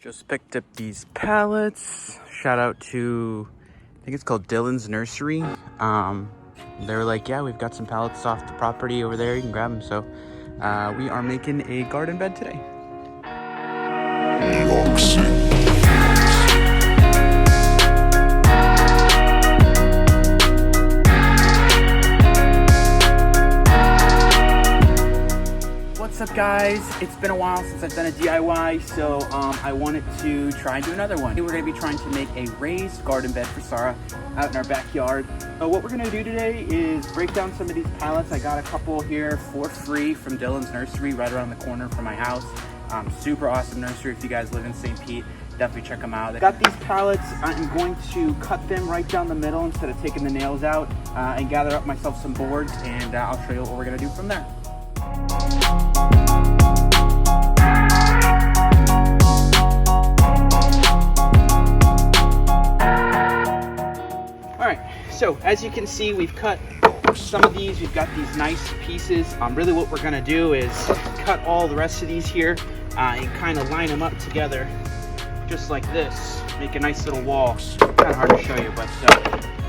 Just picked up these pallets. Shout out to, I think it's called Dolins Nursery. They were like, yeah, we've got some pallets off the property over there. You can grab them. So we are making a garden bed today. Ihaksi. What's up, guys? It's been a while since I've done a DIY, so I wanted to try and do another one. We're going to be trying to make a raised garden bed for Sarah out in our backyard. So what we're going to do today is break down some of these pallets. I got a couple here for free from Dolins Nursery right around the corner from my house. Super awesome nursery. If you guys live in St. Pete, definitely check them out. I got these pallets. I'm going to cut them right down the middle instead of taking the nails out and gather up myself some boards, and I'll show you what we're going to do from there. So as you can see, we've cut some of these. We've got these nice pieces. Really what we're gonna do is cut all the rest of these here and kind of line them up together just like this. Make a nice little wall. Kind of hard to show you, but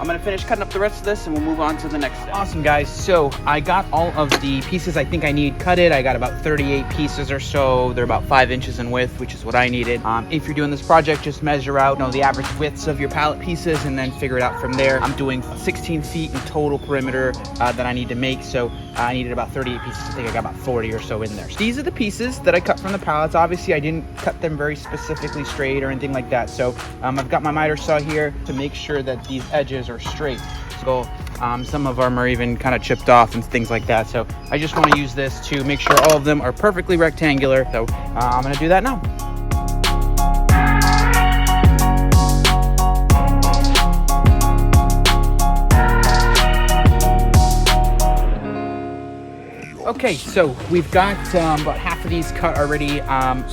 I'm gonna finish cutting up the rest of this and we'll move on to the next step. Awesome, guys. So I got all of the pieces I think I need cutted. I got about 38 pieces or so. They're about 5 inches in width, which is what I needed. If you're doing this project, just measure out, the average widths of your pallet pieces and then figure it out from there. I'm doing 16 feet in total perimeter that I need to make. So I needed about 38 pieces. I think I got about 40 or so in there. So these are the pieces that I cut from the pallets. Obviously, I didn't cut them very specifically straight or anything like that. So I've got my miter saw here to make sure that these edges are straight. So some of them are even kind of chipped off and things like that. So I just want to use this to make sure all of them are perfectly rectangular. So I'm going to do that now. Okay, so we've got about half of these cut already.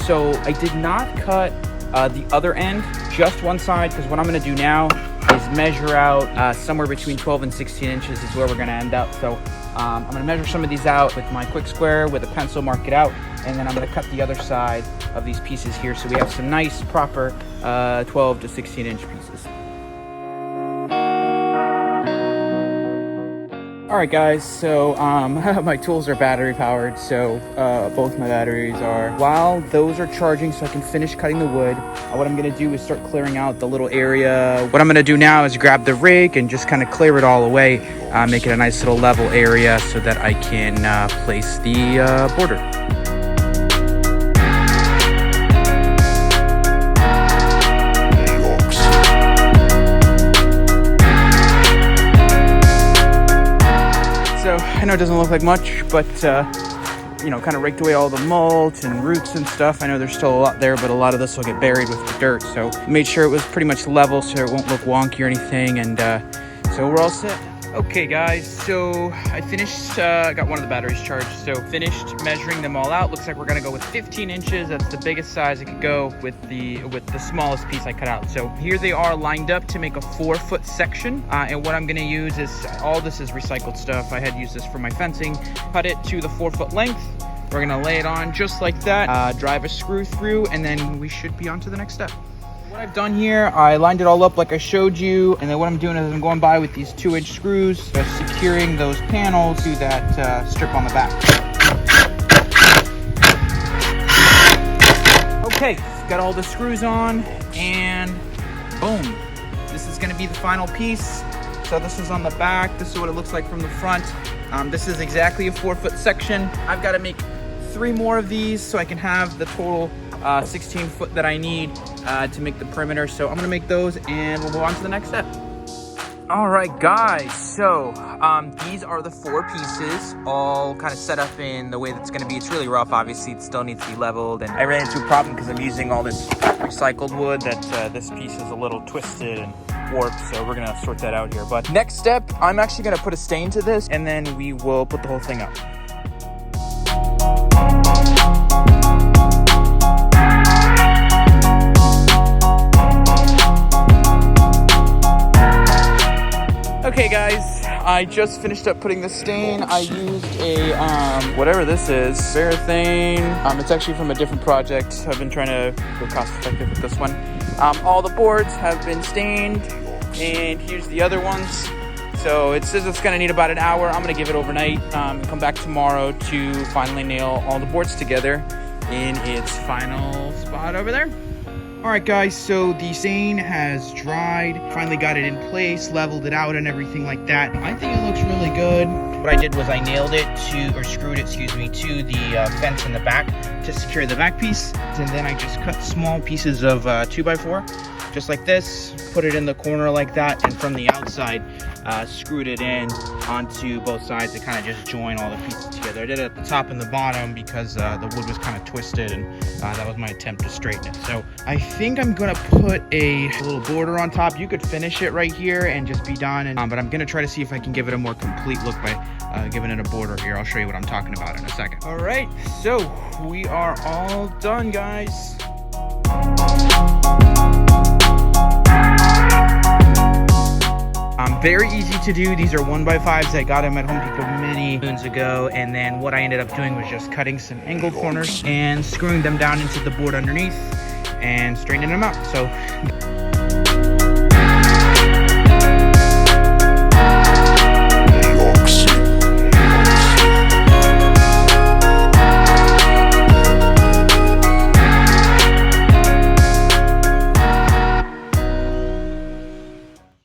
So I did not cut the other end, just one side, because what I'm going to do now is measure out somewhere between 12 and 16 inches is where we're going to end up. So I'm going to measure some of these out with my quick square with a pencil, mark it out, and then I'm going to cut the other side of these pieces here so we have some nice proper 12 to 16 inch pieces. All right, guys, so my tools are battery powered, so both my batteries are. While those are charging so I can finish cutting the wood, what I'm gonna do is start clearing out the little area. What I'm gonna do now is grab the rake and just kind of clear it all away, make it a nice little level area so that I can place the border. So I know it doesn't look like much, but kind of raked away all the mulch and roots and stuff. I know there's still a lot there, but a lot of this will get buried with the dirt. So made sure it was pretty much level so it won't look wonky or anything. And so we're all set. Okay, guys, so I finished, got one of the batteries charged. So finished measuring them all out. Looks like we're gonna go with 15 inches. That's the biggest size I could go with the smallest piece I cut out. So here they are lined up to make a 4-foot section. And what I'm gonna use is, all this is recycled stuff. I had used this for my fencing. Cut it to the 4-foot length. We're gonna lay it on just like that, drive a screw through, and then we should be on to the next step. What I've done here, I lined it all up like I showed you, and then what I'm doing is I'm going by with these 2-inch screws, securing those panels to that strip on the back. Okay, got all the screws on, and boom. This is gonna be the final piece. So this is on the back, this is what it looks like from the front. This is exactly a 4-foot section. I've gotta make 3 more of these so I can have the total 16 foot that I need to make the perimeter. So I'm gonna make those and we'll go on to the next step. All right, guys, so these are the 4 pieces all kind of set up in the way that's gonna be. It's really rough, obviously. It still needs to be leveled, and I ran into a problem because I'm using all this recycled wood that this piece is a little twisted and warped, so we're gonna sort that out here. But next step, I'm actually gonna put a stain to this and then we will put the whole thing up. Okay, guys, I just finished up putting the stain. I used a, whatever this is, Varathane. It's actually from a different project. I've been trying to go cost effective with this one. All the boards have been stained, and here's the other ones. So it says it's gonna need about an hour. I'm gonna give it overnight and come back tomorrow to finally nail all the boards together in its final spot over there. All right, guys, so the stain has dried. Finally got it in place, leveled it out and everything like that. I think it looks really good. What I did was I nailed it screwed it, to the fence in the back to secure the back piece. And then I just cut small pieces of 2x4, just like this, put it in the corner like that, and from the outside, screwed it in onto both sides to kind of just join all the pieces together. I did it at the top and the bottom because the wood was kind of twisted, and that was my attempt to straighten it. So I think I'm gonna put a little border on top. You could finish it right here and just be done, but I'm gonna try to see if I can give it a more complete look by giving it a border here. I'll show you what I'm talking about in a second. All right, so we are all done, guys. Very easy to do. These are 1x5s. I got them at Home Depot many moons ago, and then what I ended up doing was just cutting some angled corners and screwing them down into the board underneath and straightening them out. So